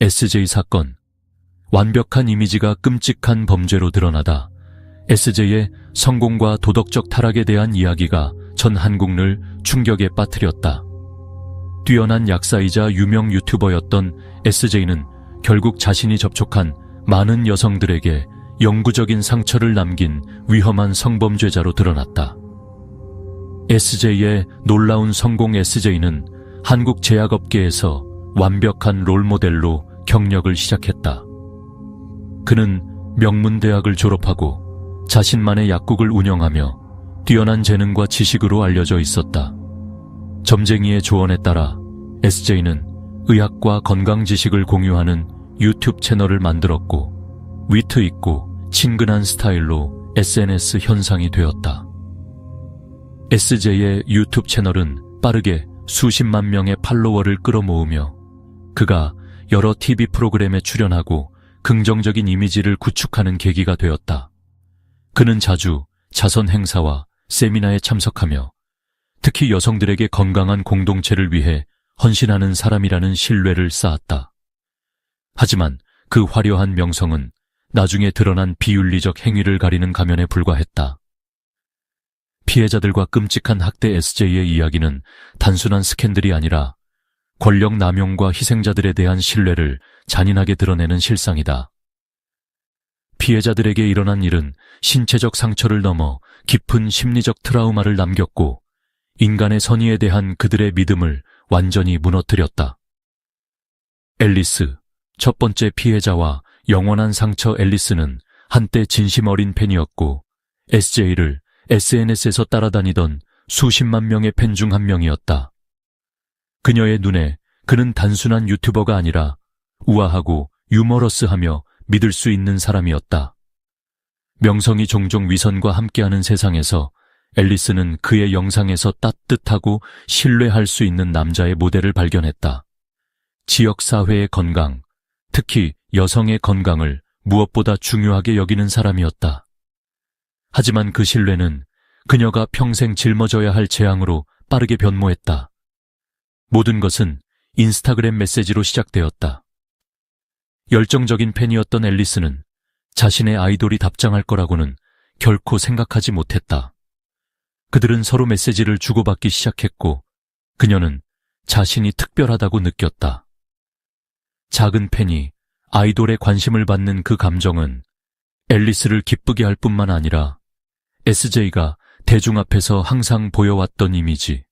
SJ 사건. 완벽한 이미지가 끔찍한 범죄로 드러나다 SJ의 성공과 도덕적 타락에 대한 이야기가 전 한국을 충격에 빠뜨렸다. 뛰어난 약사이자 유명 유튜버였던 SJ는 결국 자신이 접촉한 많은 여성들에게 영구적인 상처를 남긴 위험한 성범죄자로 드러났다. SJ의 놀라운 성공. SJ는 한국 제약업계에서 완벽한 롤모델로 경력을 시작했다. 그는 명문대학을 졸업하고 자신만의 약국을 운영하며 뛰어난 재능과 지식으로 알려져 있었다. 점쟁이의 조언에 따라 SJ는 의학과 건강 지식을 공유하는 유튜브 채널을 만들었고 위트 있고 친근한 스타일로 SNS 현상이 되었다. SJ의 유튜브 채널은 빠르게 수십만 명의 팔로워를 끌어모으며 그가 여러 TV 프로그램에 출연하고 긍정적인 이미지를 구축하는 계기가 되었다. 그는 자주 자선 행사와 세미나에 참석하며 특히 여성들에게 건강한 공동체를 위해 헌신하는 사람이라는 신뢰를 쌓았다. 하지만 그 화려한 명성은 나중에 드러난 비윤리적 행위를 가리는 가면에 불과했다. 피해자들과 끔찍한 학대. SJ의 이야기는 단순한 스캔들이 아니라 권력 남용과 희생자들에 대한 신뢰를 잔인하게 드러내는 실상이다. 피해자들에게 일어난 일은 신체적 상처를 넘어 깊은 심리적 트라우마를 남겼고 인간의 선의에 대한 그들의 믿음을 완전히 무너뜨렸다. 앨리스, 첫 번째 피해자와 영원한 상처. 앨리스는 한때 진심 어린 팬이었고 SJ를 SNS에서 따라다니던 수십만 명의 팬 중 한 명이었다. 그녀의 눈에 그는 단순한 유튜버가 아니라 우아하고 유머러스하며 믿을 수 있는 사람이었다. 명성이 종종 위선과 함께하는 세상에서 앨리스는 그의 영상에서 따뜻하고 신뢰할 수 있는 남자의 모델을 발견했다. 지역사회의 건강, 특히 여성의 건강을 무엇보다 중요하게 여기는 사람이었다. 하지만 그 신뢰는 그녀가 평생 짊어져야 할 재앙으로 빠르게 변모했다. 모든 것은 인스타그램 메시지로 시작되었다. 열정적인 팬이었던 앨리스는 자신의 아이돌이 답장할 거라고는 결코 생각하지 못했다. 그들은 서로 메시지를 주고받기 시작했고 그녀는 자신이 특별하다고 느꼈다. 작은 팬이 아이돌에 관심을 받는 그 감정은 앨리스를 기쁘게 할 뿐만 아니라 SJ가 대중 앞에서 항상 보여왔던 이미지,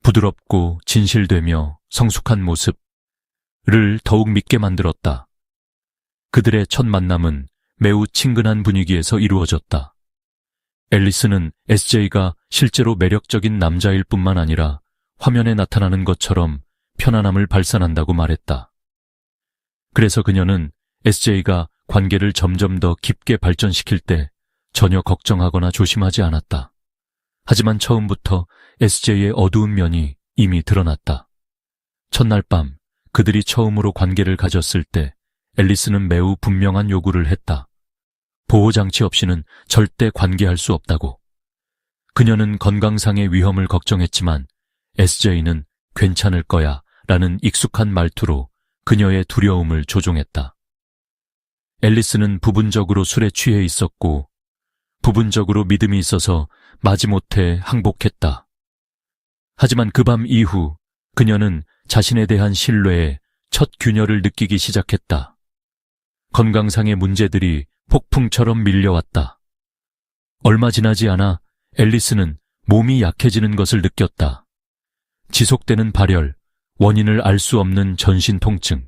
부드럽고 진실되며 성숙한 모습을 더욱 믿게 만들었다. 그들의 첫 만남은 매우 친근한 분위기에서 이루어졌다. 앨리스는 SJ가 실제로 매력적인 남자일 뿐만 아니라 화면에 나타나는 것처럼 편안함을 발산한다고 말했다. 그래서 그녀는 SJ가 관계를 점점 더 깊게 발전시킬 때 전혀 걱정하거나 조심하지 않았다. 하지만 처음부터 SJ의 어두운 면이 이미 드러났다. 첫날 밤 그들이 처음으로 관계를 가졌을 때 앨리스는 매우 분명한 요구를 했다. 보호장치 없이는 절대 관계할 수 없다고. 그녀는 건강상의 위험을 걱정했지만 SJ는 괜찮을 거야 라는 익숙한 말투로 그녀의 두려움을 조종했다. 앨리스는 부분적으로 술에 취해 있었고 부분적으로 믿음이 있어서 마지못해 항복했다. 하지만 그 밤 이후 그녀는 자신에 대한 신뢰에 첫 균열을 느끼기 시작했다. 건강상의 문제들이 폭풍처럼 밀려왔다. 얼마 지나지 않아 앨리스는 몸이 약해지는 것을 느꼈다. 지속되는 발열, 원인을 알 수 없는 전신 통증.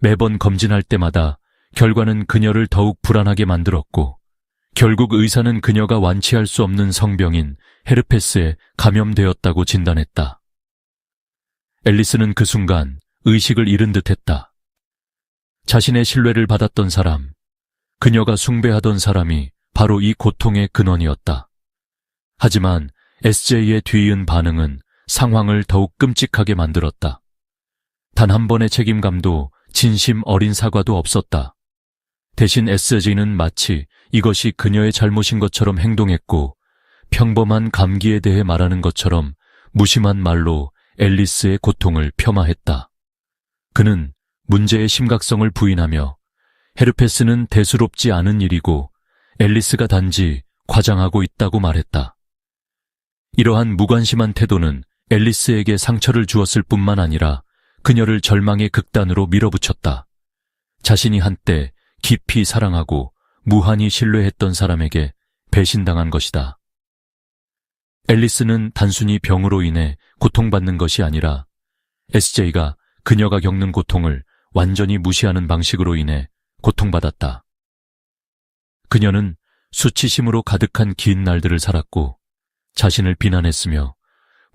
매번 검진할 때마다 결과는 그녀를 더욱 불안하게 만들었고 결국 의사는 그녀가 완치할 수 없는 성병인 헤르페스에 감염되었다고 진단했다. 앨리스는 그 순간 의식을 잃은 듯했다. 자신의 신뢰를 받았던 사람, 그녀가 숭배하던 사람이 바로 이 고통의 근원이었다. 하지만 SJ의 뒤이은 반응은 상황을 더욱 끔찍하게 만들었다. 단 한 번의 책임감도 진심 어린 사과도 없었다. 대신 SJ는 마치 이것이 그녀의 잘못인 것처럼 행동했고 평범한 감기에 대해 말하는 것처럼 무심한 말로 앨리스의 고통을 폄하했다. 그는 문제의 심각성을 부인하며 헤르페스는 대수롭지 않은 일이고 앨리스가 단지 과장하고 있다고 말했다. 이러한 무관심한 태도는 앨리스에게 상처를 주었을 뿐만 아니라 그녀를 절망의 극단으로 밀어붙였다. 자신이 한때 깊이 사랑하고 무한히 신뢰했던 사람에게 배신당한 것이다. 앨리스는 단순히 병으로 인해 고통받는 것이 아니라 SJ가 그녀가 겪는 고통을 완전히 무시하는 방식으로 인해 고통받았다. 그녀는 수치심으로 가득한 긴 날들을 살았고 자신을 비난했으며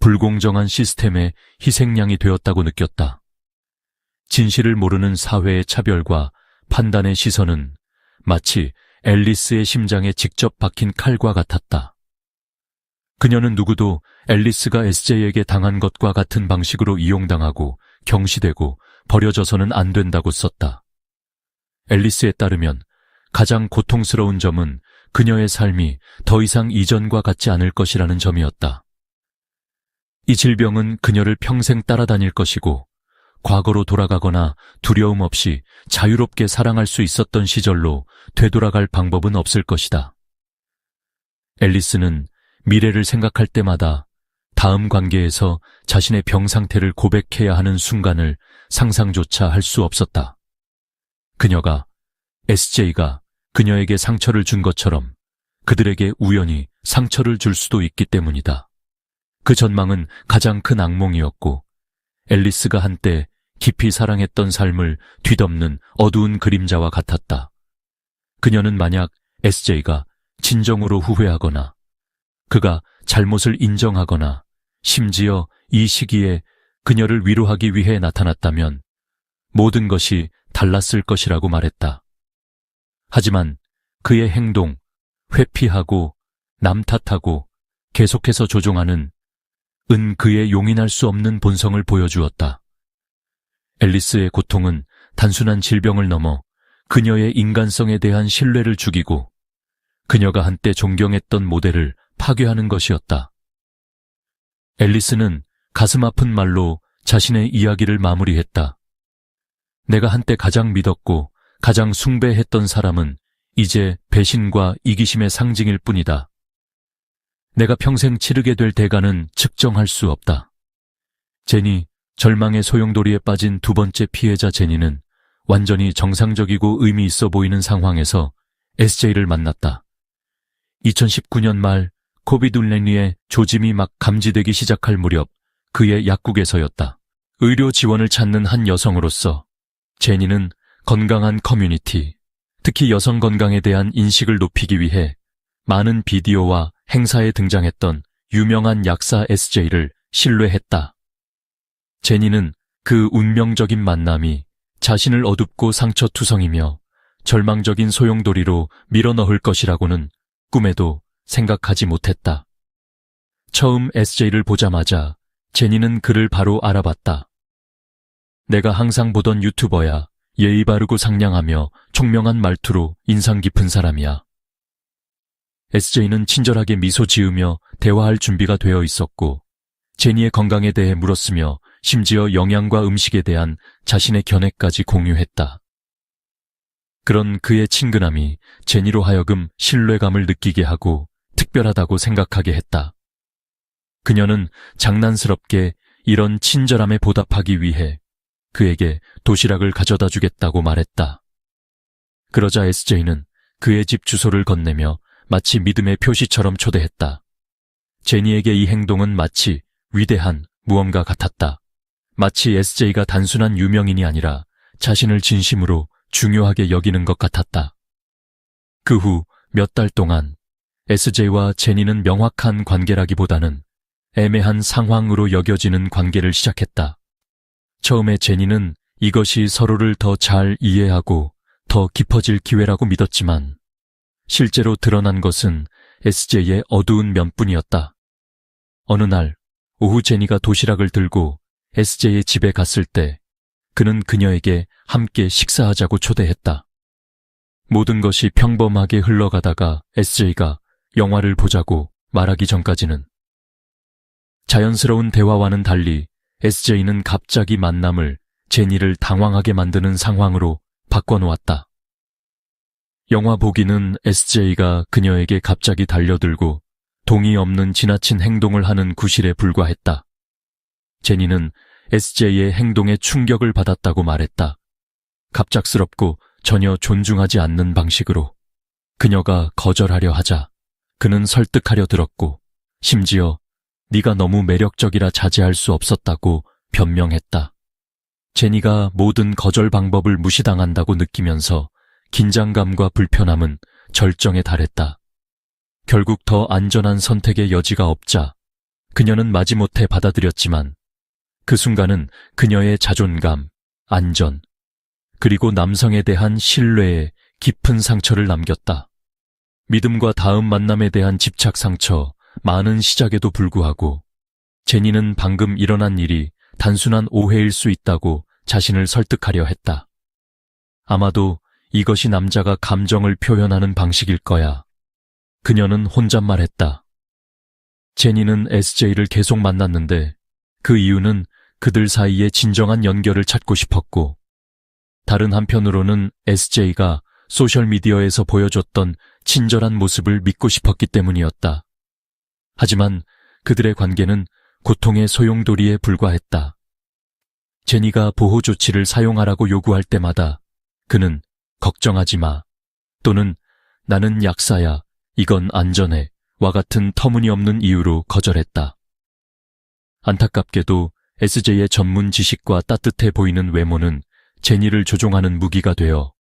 불공정한 시스템의 희생양이 되었다고 느꼈다. 진실을 모르는 사회의 차별과 판단의 시선은 마치 앨리스의 심장에 직접 박힌 칼과 같았다. 그녀는 누구도 앨리스가 SJ에게 당한 것과 같은 방식으로 이용당하고 경시되고 버려져서는 안 된다고 썼다. 앨리스에 따르면 가장 고통스러운 점은 그녀의 삶이 더 이상 이전과 같지 않을 것이라는 점이었다. 이 질병은 그녀를 평생 따라다닐 것이고 과거로 돌아가거나 두려움 없이 자유롭게 사랑할 수 있었던 시절로 되돌아갈 방법은 없을 것이다. 앨리스는 미래를 생각할 때마다 다음 관계에서 자신의 병 상태를 고백해야 하는 순간을 상상조차 할 수 없었다. 그녀가 SJ가 그녀에게 상처를 준 것처럼 그들에게 우연히 상처를 줄 수도 있기 때문이다. 그 전망은 가장 큰 악몽이었고 앨리스가 한때 깊이 사랑했던 삶을 뒤덮는 어두운 그림자와 같았다. 그녀는 만약 SJ가 진정으로 후회하거나 그가 잘못을 인정하거나 심지어 이 시기에 그녀를 위로하기 위해 나타났다면 모든 것이 달랐을 것이라고 말했다. 하지만 그의 행동, 회피하고 남 탓하고 계속해서 조종하는 그의 용인할 수 없는 본성을 보여주었다. 앨리스의 고통은 단순한 질병을 넘어 그녀의 인간성에 대한 신뢰를 죽이고 그녀가 한때 존경했던 모델을 파괴하는 것이었다. 앨리스는 가슴 아픈 말로 자신의 이야기를 마무리했다. 내가 한때 가장 믿었고 가장 숭배했던 사람은 이제 배신과 이기심의 상징일 뿐이다. 내가 평생 치르게 될 대가는 측정할 수 없다. 제니, 절망의 소용돌이에 빠진 두 번째 피해자 제니는 완전히 정상적이고 의미 있어 보이는 상황에서 SJ를 만났다. 2019년 말 코비드19의 조짐이 막 감지되기 시작할 무렵 그의 약국에서였다. 의료 지원을 찾는 한 여성으로서 제니는 건강한 커뮤니티, 특히 여성 건강에 대한 인식을 높이기 위해 많은 비디오와 행사에 등장했던 유명한 약사 SJ를 신뢰했다. 제니는 그 운명적인 만남이 자신을 어둡고 상처투성이며 절망적인 소용돌이로 밀어넣을 것이라고는 꿈에도 생각하지 못했다. 처음 SJ를 보자마자 제니는 그를 바로 알아봤다. 내가 항상 보던 유튜버야. 예의 바르고 상냥하며 총명한 말투로 인상 깊은 사람이야. SJ는 친절하게 미소 지으며 대화할 준비가 되어 있었고 제니의 건강에 대해 물었으며 심지어 영양과 음식에 대한 자신의 견해까지 공유했다. 그런 그의 친근함이 제니로 하여금 신뢰감을 느끼게 하고 특별하다고 생각하게 했다. 그녀는 장난스럽게 이런 친절함에 보답하기 위해 그에게 도시락을 가져다 주겠다고 말했다. 그러자 SJ는 그의 집 주소를 건네며 마치 믿음의 표시처럼 초대했다. 제니에게 이 행동은 마치 위대한 무언가 같았다. 마치 SJ가 단순한 유명인이 아니라 자신을 진심으로 중요하게 여기는 것 같았다. 그 후 몇 달 동안 SJ와 제니는 명확한 관계라기보다는 애매한 상황으로 여겨지는 관계를 시작했다. 처음에 제니는 이것이 서로를 더 잘 이해하고 더 깊어질 기회라고 믿었지만 실제로 드러난 것은 SJ의 어두운 면뿐이었다. 어느 날 오후 제니가 도시락을 들고 SJ의 집에 갔을 때 그는 그녀에게 함께 식사하자고 초대했다. 모든 것이 평범하게 흘러가다가 SJ가 영화를 보자고 말하기 전까지는 자연스러운 대화와는 달리 SJ는 갑자기 만남을 제니를 당황하게 만드는 상황으로 바꿔놓았다. 영화 보기는 SJ가 그녀에게 갑자기 달려들고 동의 없는 지나친 행동을 하는 구실에 불과했다. 제니는 SJ의 행동에 충격을 받았다고 말했다. 갑작스럽고 전혀 존중하지 않는 방식으로. 그녀가 거절하려 하자 그는 설득하려 들었고 심지어 네가 너무 매력적이라 자제할 수 없었다고 변명했다. 제니가 모든 거절 방법을 무시당한다고 느끼면서 긴장감과 불편함은 절정에 달했다. 결국 더 안전한 선택의 여지가 없자 그녀는 마지못해 받아들였지만 그 순간은 그녀의 자존감, 안전, 그리고 남성에 대한 신뢰에 깊은 상처를 남겼다. 믿음과 다음 만남에 대한 집착 상처, 많은 시작에도 불구하고 제니는 방금 일어난 일이 단순한 오해일 수 있다고 자신을 설득하려 했다. 아마도 이것이 남자가 감정을 표현하는 방식일 거야. 그녀는 혼잣말했다. 제니는 SJ를 계속 만났는데 그 이유는 그들 사이의 진정한 연결을 찾고 싶었고 다른 한편으로는 SJ가 소셜미디어에서 보여줬던 친절한 모습을 믿고 싶었기 때문이었다. 하지만 그들의 관계는 고통의 소용돌이에 불과했다. 제니가 보호 조치를 사용하라고 요구할 때마다 그는 걱정하지 마 또는 나는 약사야, 이건 안전해 와 같은 터무니없는 이유로 거절했다. 안타깝게도 SJ의 전문 지식과 따뜻해 보이는 외모는 제니를 조종하는 무기가 되어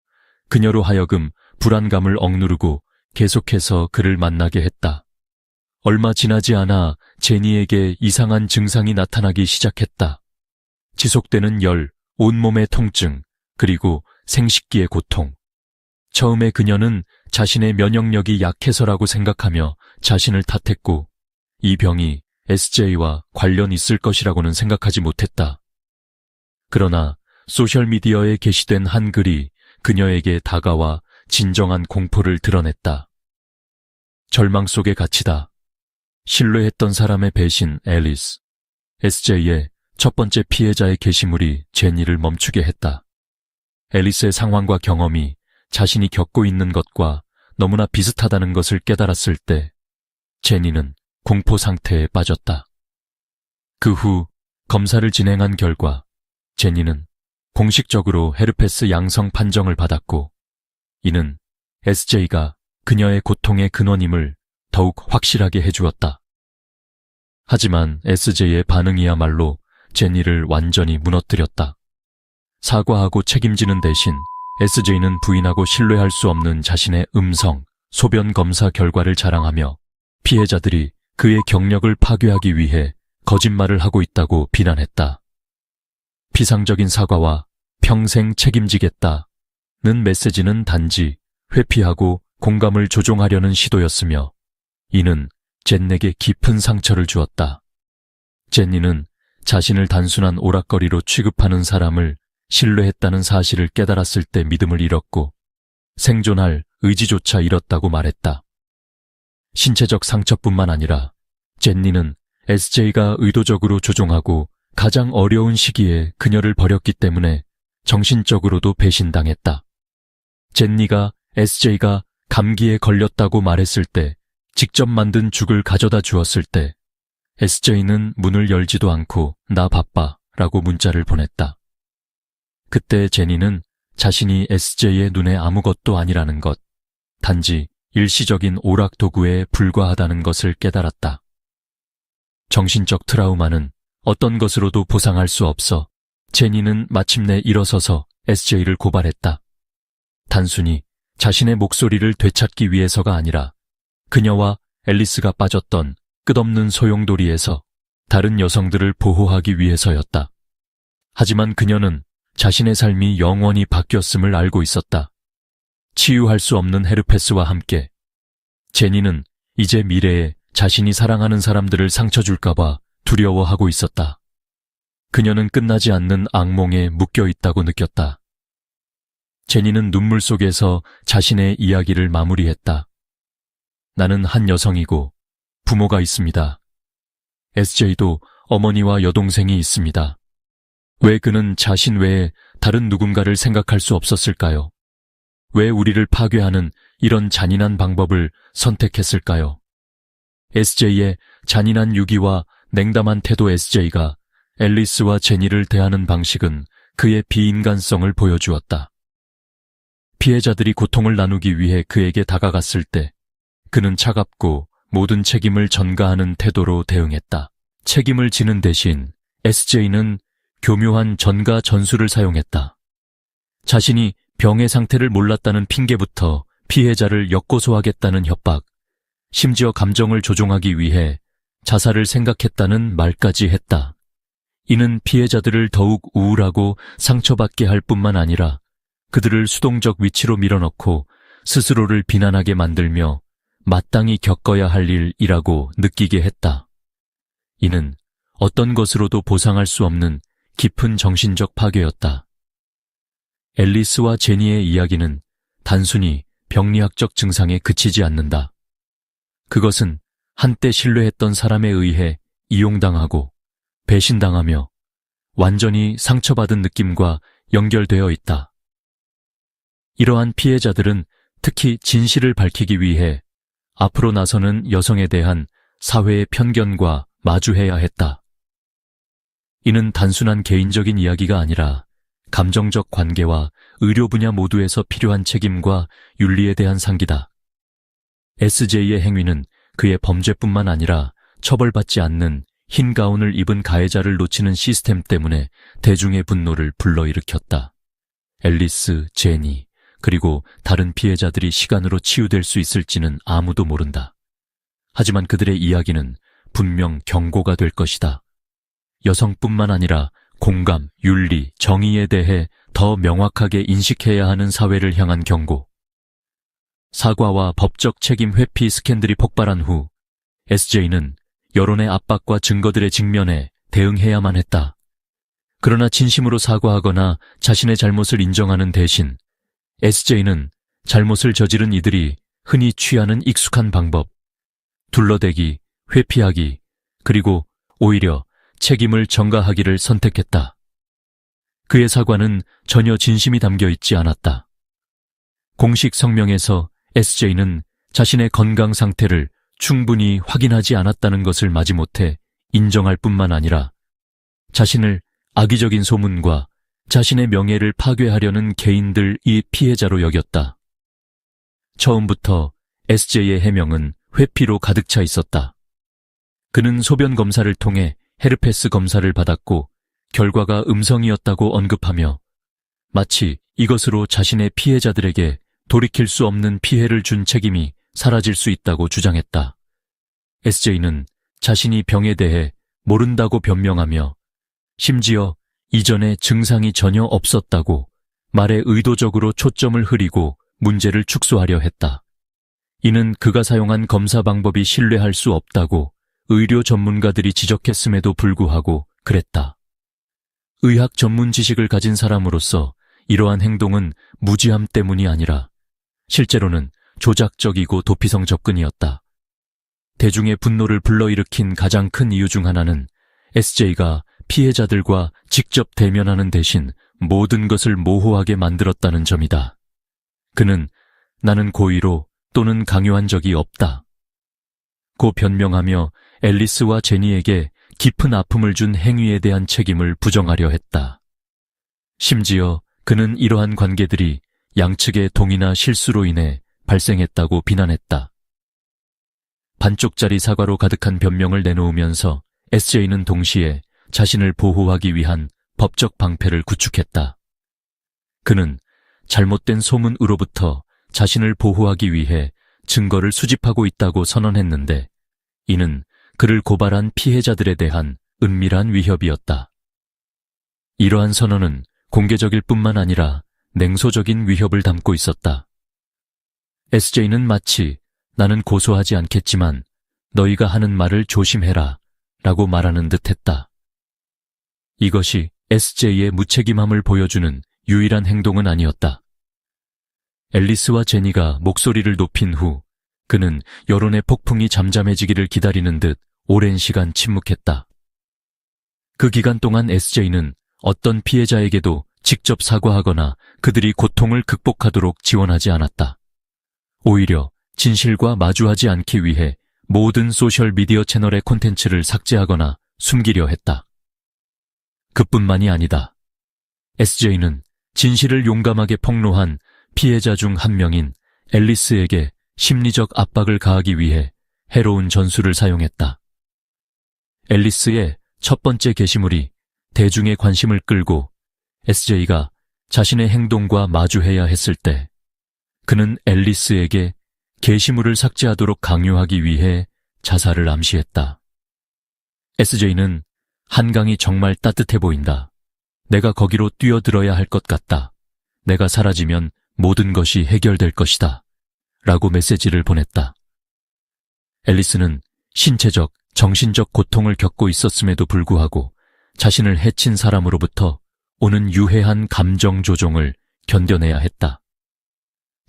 그녀로 하여금 불안감을 억누르고 계속해서 그를 만나게 했다. 얼마 지나지 않아 제니에게 이상한 증상이 나타나기 시작했다. 지속되는 열, 온몸의 통증, 그리고 생식기의 고통. 처음에 그녀는 자신의 면역력이 약해서라고 생각하며 자신을 탓했고 이 병이 SJ와 관련 있을 것이라고는 생각하지 못했다. 그러나 소셜미디어에 게시된 한 글이 그녀에게 다가와 진정한 공포를 드러냈다. 절망 속에 갇히다. 신뢰했던 사람의 배신 앨리스. SJ의 첫 번째 피해자의 게시물이 제니를 멈추게 했다. 앨리스의 상황과 경험이 자신이 겪고 있는 것과 너무나 비슷하다는 것을 깨달았을 때 제니는 공포 상태에 빠졌다. 그 후 검사를 진행한 결과 제니는 공식적으로 헤르페스 양성 판정을 받았고 이는 SJ가 그녀의 고통의 근원임을 더욱 확실하게 해주었다. 하지만 SJ의 반응이야말로 제니를 완전히 무너뜨렸다. 사과하고 책임지는 대신 SJ는 부인하고 신뢰할 수 없는 자신의 음성, 소변 검사 결과를 자랑하며 피해자들이 그의 경력을 파괴하기 위해 거짓말을 하고 있다고 비난했다. 피상적인 사과와 평생 책임지겠다는 메시지는 단지 회피하고 공감을 조종하려는 시도였으며 이는 젠에게 깊은 상처를 주었다. 제니는 자신을 단순한 오락거리로 취급하는 사람을 신뢰했다는 사실을 깨달았을 때 믿음을 잃었고 생존할 의지조차 잃었다고 말했다. 신체적 상처뿐만 아니라 제니는 SJ가 의도적으로 조종하고 가장 어려운 시기에 그녀를 버렸기 때문에 정신적으로도 배신당했다. 제니가 SJ가 감기에 걸렸다고 말했을 때 직접 만든 죽을 가져다 주었을 때 SJ는 문을 열지도 않고 나 바빠 라고 문자를 보냈다. 그때 제니는 자신이 SJ의 눈에 아무것도 아니라는 것, 단지 일시적인 오락 도구에 불과하다는 것을 깨달았다. 정신적 트라우마는 어떤 것으로도 보상할 수 없어 제니는 마침내 일어서서 SJ를 고발했다. 단순히 자신의 목소리를 되찾기 위해서가 아니라 그녀와 앨리스가 빠졌던 끝없는 소용돌이에서 다른 여성들을 보호하기 위해서였다. 하지만 그녀는 자신의 삶이 영원히 바뀌었음을 알고 있었다. 치유할 수 없는 헤르페스와 함께 제니는 이제 미래에 자신이 사랑하는 사람들을 상처 줄까봐 두려워하고 있었다. 그녀는 끝나지 않는 악몽에 묶여 있다고 느꼈다. 제니는 눈물 속에서 자신의 이야기를 마무리했다. 나는 한 여성이고 부모가 있습니다. SJ도 어머니와 여동생이 있습니다. 왜 그는 자신 외에 다른 누군가를 생각할 수 없었을까요? 왜 우리를 파괴하는 이런 잔인한 방법을 선택했을까요? SJ의 잔인한 유기와 냉담한 태도. SJ가 앨리스와 제니를 대하는 방식은 그의 비인간성을 보여주었다. 피해자들이 고통을 나누기 위해 그에게 다가갔을 때 그는 차갑고 모든 책임을 전가하는 태도로 대응했다. 책임을 지는 대신 SJ는 교묘한 전가 전술을 사용했다. 자신이 병의 상태를 몰랐다는 핑계부터 피해자를 역고소하겠다는 협박, 심지어 감정을 조종하기 위해 자살을 생각했다는 말까지 했다. 이는 피해자들을 더욱 우울하고 상처받게 할 뿐만 아니라 그들을 수동적 위치로 밀어넣고 스스로를 비난하게 만들며 마땅히 겪어야 할 일이라고 느끼게 했다. 이는 어떤 것으로도 보상할 수 없는 깊은 정신적 파괴였다. 앨리스와 제니의 이야기는 단순히 병리학적 증상에 그치지 않는다. 그것은 한때 신뢰했던 사람에 의해 이용당하고 배신당하며 완전히 상처받은 느낌과 연결되어 있다. 이러한 피해자들은 특히 진실을 밝히기 위해 앞으로 나서는 여성에 대한 사회의 편견과 마주해야 했다. 이는 단순한 개인적인 이야기가 아니라 감정적 관계와 의료 분야 모두에서 필요한 책임과 윤리에 대한 상기다. SJ의 행위는 그의 범죄뿐만 아니라 처벌받지 않는 흰 가운을 입은 가해자를 놓치는 시스템 때문에 대중의 분노를 불러일으켰다. 앨리스, 제니, 그리고 다른 피해자들이 시간으로 치유될 수 있을지는 아무도 모른다. 하지만 그들의 이야기는 분명 경고가 될 것이다. 여성뿐만 아니라 공감, 윤리, 정의에 대해 더 명확하게 인식해야 하는 사회를 향한 경고. 사과와 법적 책임 회피 스캔들이 폭발한 후 SJ는 여론의 압박과 증거들의 직면에 대응해야만 했다. 그러나 진심으로 사과하거나 자신의 잘못을 인정하는 대신 SJ는 잘못을 저지른 이들이 흔히 취하는 익숙한 방법, 둘러대기, 회피하기, 그리고 오히려 책임을 전가하기를 선택했다. 그의 사과는 전혀 진심이 담겨 있지 않았다. 공식 성명에서 SJ는 자신의 건강 상태를 충분히 확인하지 않았다는 것을 마지못해 인정할 뿐만 아니라 자신을 악의적인 소문과 자신의 명예를 파괴하려는 개인들이 피해자로 여겼다. 처음부터 SJ의 해명은 회피로 가득 차 있었다. 그는 소변 검사를 통해 헤르페스 검사를 받았고 결과가 음성이었다고 언급하며 마치 이것으로 자신의 피해자들에게 돌이킬 수 없는 피해를 준 책임이 사라질 수 있다고 주장했다. SJ는 자신이 병에 대해 모른다고 변명하며 심지어 이전에 증상이 전혀 없었다고 말에 의도적으로 초점을 흐리고 문제를 축소하려 했다. 이는 그가 사용한 검사 방법이 신뢰할 수 없다고 의료 전문가들이 지적했음에도 불구하고 그랬다. 의학 전문 지식을 가진 사람으로서 이러한 행동은 무지함 때문이 아니라 실제로는 조작적이고 도피성 접근이었다. 대중의 분노를 불러일으킨 가장 큰 이유 중 하나는 SJ가 피해자들과 직접 대면하는 대신 모든 것을 모호하게 만들었다는 점이다. 그는 나는 고의로 또는 강요한 적이 없다. 고 변명하며 앨리스와 제니에게 깊은 아픔을 준 행위에 대한 책임을 부정하려 했다. 심지어 그는 이러한 관계들이 양측의 동의나 실수로 인해 발생했다고 비난했다. 반쪽짜리 사과로 가득한 변명을 내놓으면서 SJ는 동시에 자신을 보호하기 위한 법적 방패를 구축했다. 그는 잘못된 소문으로부터 자신을 보호하기 위해 증거를 수집하고 있다고 선언했는데 이는 그를 고발한 피해자들에 대한 은밀한 위협이었다. 이러한 선언은 공개적일 뿐만 아니라 냉소적인 위협을 담고 있었다. SJ는 마치 나는 고소하지 않겠지만 너희가 하는 말을 조심해라 라고 말하는 듯 했다. 이것이 SJ의 무책임함을 보여주는 유일한 행동은 아니었다. 앨리스와 제니가 목소리를 높인 후 그는 여론의 폭풍이 잠잠해지기를 기다리는 듯 오랜 시간 침묵했다. 그 기간 동안 SJ는 어떤 피해자에게도 직접 사과하거나 그들이 고통을 극복하도록 지원하지 않았다. 오히려 진실과 마주하지 않기 위해 모든 소셜미디어 채널의 콘텐츠를 삭제하거나 숨기려 했다. 그뿐만이 아니다. SJ는 진실을 용감하게 폭로한 피해자 중 한 명인 앨리스에게 심리적 압박을 가하기 위해 해로운 전술을 사용했다. 앨리스의 첫 번째 게시물이 대중의 관심을 끌고 SJ가 자신의 행동과 마주해야 했을 때 그는 앨리스에게 게시물을 삭제하도록 강요하기 위해 자살을 암시했다. SJ는 한강이 정말 따뜻해 보인다. 내가 거기로 뛰어들어야 할 것 같다. 내가 사라지면 모든 것이 해결될 것이다. 라고 메시지를 보냈다. 앨리스는 신체적, 정신적 고통을 겪고 있었음에도 불구하고 자신을 해친 사람으로부터 오는 유해한 감정 조종을 견뎌내야 했다.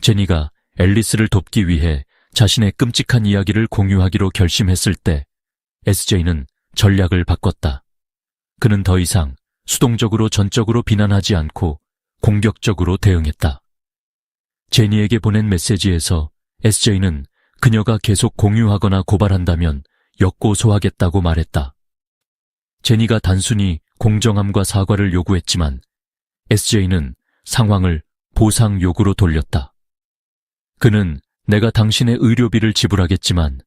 제니가 앨리스를 돕기 위해 자신의 끔찍한 이야기를 공유하기로 결심했을 때 SJ는 전략을 바꿨다. 그는 더 이상 수동적으로 전적으로 비난하지 않고 공격적으로 대응했다. 제니에게 보낸 메시지에서 SJ는 그녀가 계속 공유하거나 고발한다면 역고소하겠다고 말했다. 제니가 단순히 공정함과 사과를 요구했지만 SJ는 상황을 보상 요구로 돌렸다. 그는 내가 당신의 의료비를 지불하겠지만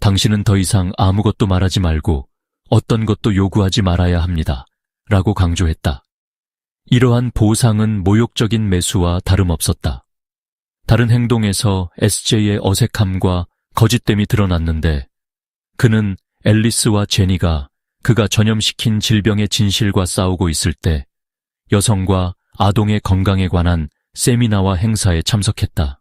당신은 더 이상 아무것도 말하지 말고 어떤 것도 요구하지 말아야 합니다. 라고 강조했다. 이러한 보상은 모욕적인 매수와 다름없었다. 다른 행동에서 SJ의 어색함과 거짓됨이 드러났는데 그는 앨리스와 제니가 그가 전염시킨 질병의 진실과 싸우고 있을 때 여성과 아동의 건강에 관한 세미나와 행사에 참석했다.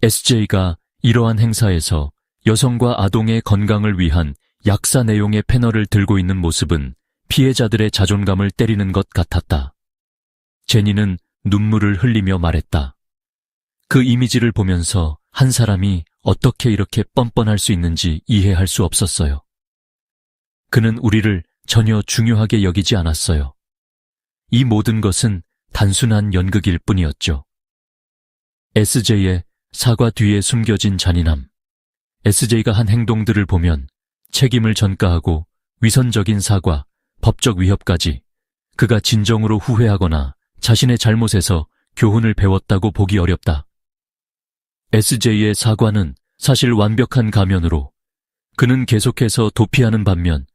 SJ가 이러한 행사에서 여성과 아동의 건강을 위한 약사 내용의 패널을 들고 있는 모습은 피해자들의 자존감을 때리는 것 같았다. 제니는 눈물을 흘리며 말했다. 그 이미지를 보면서 한 사람이 어떻게 이렇게 뻔뻔할 수 있는지 이해할 수 없었어요. 그는 우리를 전혀 중요하게 여기지 않았어요. 이 모든 것은 단순한 연극일 뿐이었죠. SJ의 사과 뒤에 숨겨진 잔인함. SJ가 한 행동들을 보면 책임을 전가하고 위선적인 사과, 법적 위협까지 그가 진정으로 후회하거나 자신의 잘못에서 교훈을 배웠다고 보기 어렵다. SJ의 사과는 사실 완벽한 가면으로 그는 계속해서 도피하는 반면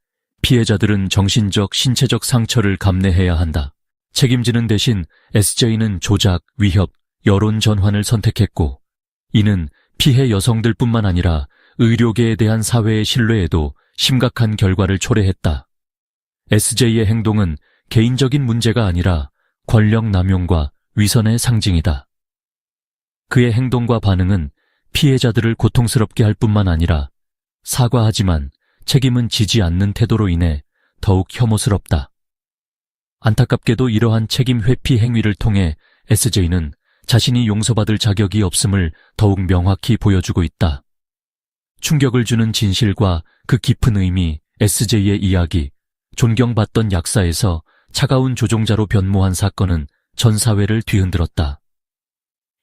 피해자들은 정신적, 신체적 상처를 감내해야 한다. 책임지는 대신 SJ는 조작, 위협, 여론 전환을 선택했고 이는 피해 여성들뿐만 아니라 의료계에 대한 사회의 신뢰에도 심각한 결과를 초래했다. SJ의 행동은 개인적인 문제가 아니라 권력 남용과 위선의 상징이다. 그의 행동과 반응은 피해자들을 고통스럽게 할 뿐만 아니라 사과하지만 책임은 지지 않는 태도로 인해 더욱 혐오스럽다. 안타깝게도 이러한 책임 회피 행위를 통해 SJ는 자신이 용서받을 자격이 없음을 더욱 명확히 보여주고 있다. 충격을 주는 진실과 그 깊은 의미, SJ의 이야기, 존경받던 약사에서 차가운 조종자로 변모한 사건은 전 사회를 뒤흔들었다.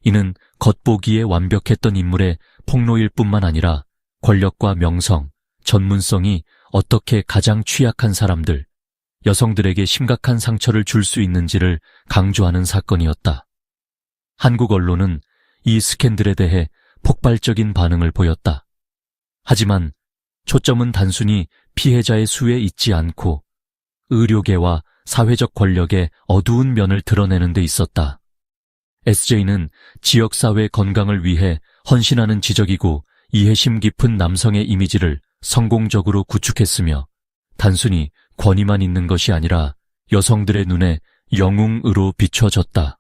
이는 겉보기에 완벽했던 인물의 폭로일 뿐만 아니라 권력과 명성, 전문성이 어떻게 가장 취약한 사람들, 여성들에게 심각한 상처를 줄 수 있는지를 강조하는 사건이었다. 한국 언론은 이 스캔들에 대해 폭발적인 반응을 보였다. 하지만 초점은 단순히 피해자의 수에 있지 않고 의료계와 사회적 권력의 어두운 면을 드러내는 데 있었다. SJ는 지역사회 건강을 위해 헌신하는 지적이고 이해심 깊은 남성의 이미지를 성공적으로 구축했으며 단순히 권위만 있는 것이 아니라 여성들의 눈에 영웅으로 비춰졌다.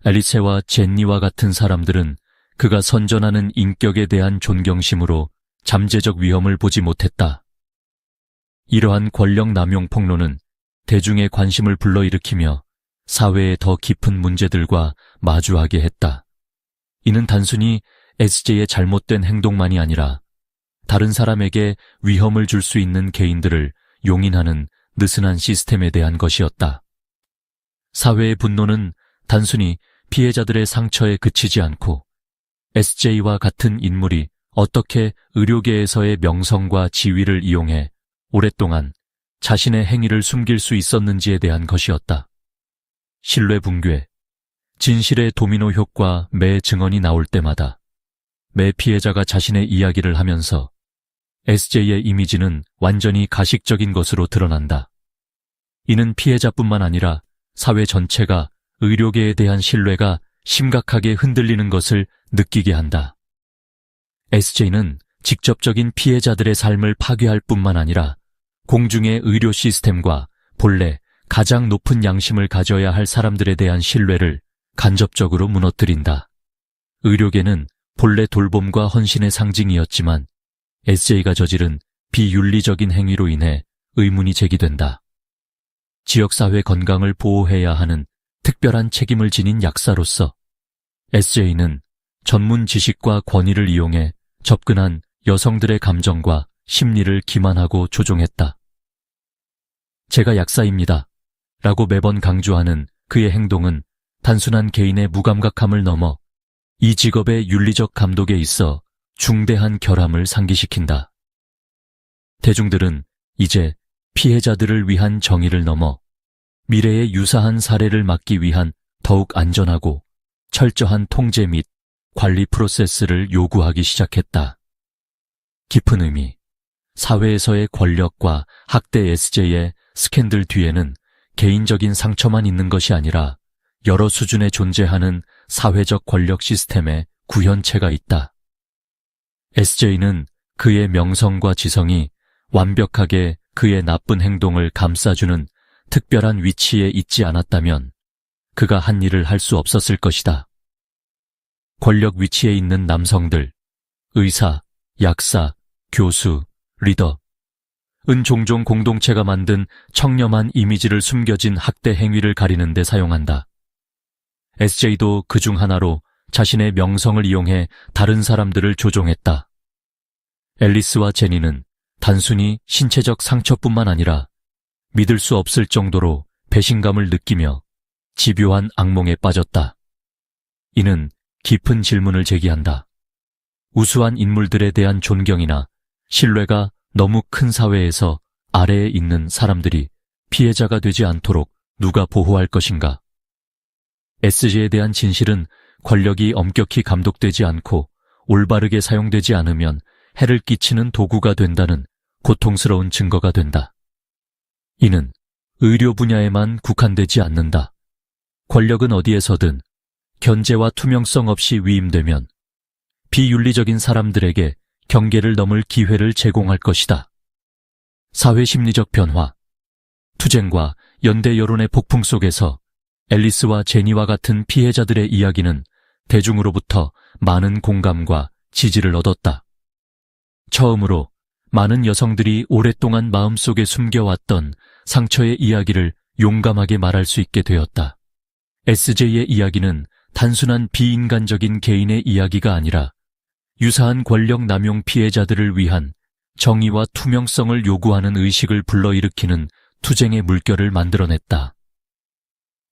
앨리스와 제니와 같은 사람들은 그가 선전하는 인격에 대한 존경심으로 잠재적 위험을 보지 못했다. 이러한 권력 남용 폭로는 대중의 관심을 불러일으키며 사회의 더 깊은 문제들과 마주하게 했다. 이는 단순히 SJ의 잘못된 행동만이 아니라 다른 사람에게 위험을 줄 수 있는 개인들을 용인하는 느슨한 시스템에 대한 것이었다. 사회의 분노는 단순히 피해자들의 상처에 그치지 않고 SJ와 같은 인물이 어떻게 의료계에서의 명성과 지위를 이용해 오랫동안 자신의 행위를 숨길 수 있었는지에 대한 것이었다. 신뢰 붕괴, 진실의 도미노 효과. 매 증언이 나올 때마다 매 피해자가 자신의 이야기를 하면서 SJ의 이미지는 완전히 가식적인 것으로 드러난다. 이는 피해자뿐만 아니라 사회 전체가 의료계에 대한 신뢰가 심각하게 흔들리는 것을 느끼게 한다. SJ는 직접적인 피해자들의 삶을 파괴할 뿐만 아니라 공중의 의료 시스템과 본래 가장 높은 양심을 가져야 할 사람들에 대한 신뢰를 간접적으로 무너뜨린다. 의료계는 본래 돌봄과 헌신의 상징이었지만 SJ가 저지른 비윤리적인 행위로 인해 의문이 제기된다. 지역사회 건강을 보호해야 하는 특별한 책임을 지닌 약사로서 SJ는 전문 지식과 권위를 이용해 접근한 여성들의 감정과 심리를 기만하고 조종했다. 제가 약사입니다. 라고 매번 강조하는 그의 행동은 단순한 개인의 무감각함을 넘어 이 직업의 윤리적 감독에 있어 중대한 결함을 상기시킨다. 대중들은 이제 피해자들을 위한 정의를 넘어 미래의 유사한 사례를 막기 위한 더욱 안전하고 철저한 통제 및 관리 프로세스를 요구하기 시작했다. 깊은 의미, 사회에서의 권력과 학대 SJ의 스캔들 뒤에는 개인적인 상처만 있는 것이 아니라 여러 수준에 존재하는 사회적 권력 시스템의 구현체가 있다. SJ는 그의 명성과 지성이 완벽하게 그의 나쁜 행동을 감싸주는 특별한 위치에 있지 않았다면 그가 한 일을 할 수 없었을 것이다. 권력 위치에 있는 남성들, 의사, 약사, 교수, 리더, 은 종종 공동체가 만든 청렴한 이미지를 숨겨진 학대 행위를 가리는 데 사용한다. SJ도 그중 하나로 자신의 명성을 이용해 다른 사람들을 조종했다. 앨리스와 제니는 단순히 신체적 상처뿐만 아니라 믿을 수 없을 정도로 배신감을 느끼며 집요한 악몽에 빠졌다. 이는 깊은 질문을 제기한다. 우수한 인물들에 대한 존경이나 신뢰가 너무 큰 사회에서 아래에 있는 사람들이 피해자가 되지 않도록 누가 보호할 것인가? SJ에 대한 진실은 권력이 엄격히 감독되지 않고 올바르게 사용되지 않으면 해를 끼치는 도구가 된다는 고통스러운 증거가 된다. 이는 의료 분야에만 국한되지 않는다. 권력은 어디에서든 견제와 투명성 없이 위임되면 비윤리적인 사람들에게 경계를 넘을 기회를 제공할 것이다. 사회 심리적 변화, 투쟁과 연대 여론의 폭풍 속에서 앨리스와 제니와 같은 피해자들의 이야기는 대중으로부터 많은 공감과 지지를 얻었다. 처음으로 많은 여성들이 오랫동안 마음속에 숨겨왔던 상처의 이야기를 용감하게 말할 수 있게 되었다. SJ의 이야기는 단순한 비인간적인 개인의 이야기가 아니라 유사한 권력 남용 피해자들을 위한 정의와 투명성을 요구하는 의식을 불러일으키는 투쟁의 물결을 만들어냈다.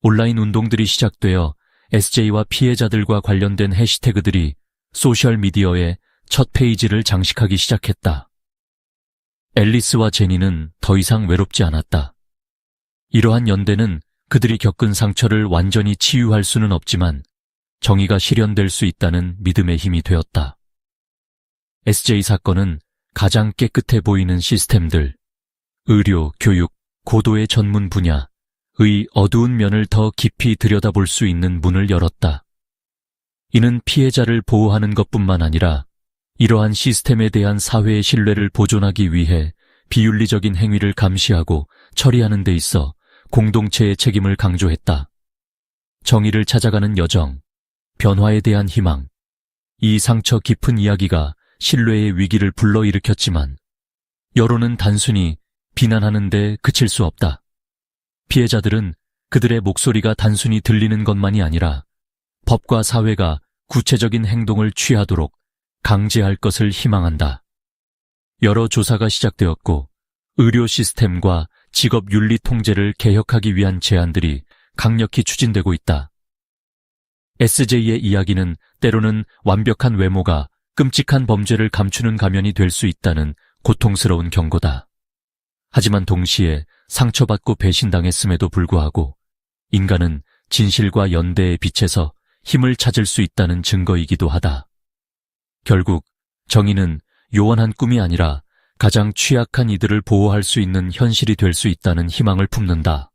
온라인 운동들이 시작되어 SJ와 피해자들과 관련된 해시태그들이 소셜미디어의 첫 페이지를 장식하기 시작했다. 앨리스와 제니는 더 이상 외롭지 않았다. 이러한 연대는 그들이 겪은 상처를 완전히 치유할 수는 없지만 정의가 실현될 수 있다는 믿음의 힘이 되었다. SJ 사건은 가장 깨끗해 보이는 시스템들, 의료, 교육, 고도의 전문 분야의 어두운 면을 더 깊이 들여다볼 수 있는 문을 열었다. 이는 피해자를 보호하는 것뿐만 아니라 이러한 시스템에 대한 사회의 신뢰를 보존하기 위해 비윤리적인 행위를 감시하고 처리하는 데 있어 공동체의 책임을 강조했다. 정의를 찾아가는 여정, 변화에 대한 희망, 이 상처 깊은 이야기가 신뢰의 위기를 불러일으켰지만 여론은 단순히 비난하는 데 그칠 수 없다. 피해자들은 그들의 목소리가 단순히 들리는 것만이 아니라 법과 사회가 구체적인 행동을 취하도록 강제할 것을 희망한다. 여러 조사가 시작되었고 의료 시스템과 직업 윤리 통제를 개혁하기 위한 제안들이 강력히 추진되고 있다. SJ의 이야기는 때로는 완벽한 외모가 끔찍한 범죄를 감추는 가면이 될 수 있다는 고통스러운 경고다. 하지만 동시에 상처받고 배신당했음에도 불구하고 인간은 진실과 연대의 빛에서 힘을 찾을 수 있다는 증거이기도 하다. 결국 정의는 요원한 꿈이 아니라 가장 취약한 이들을 보호할 수 있는 현실이 될 수 있다는 희망을 품는다.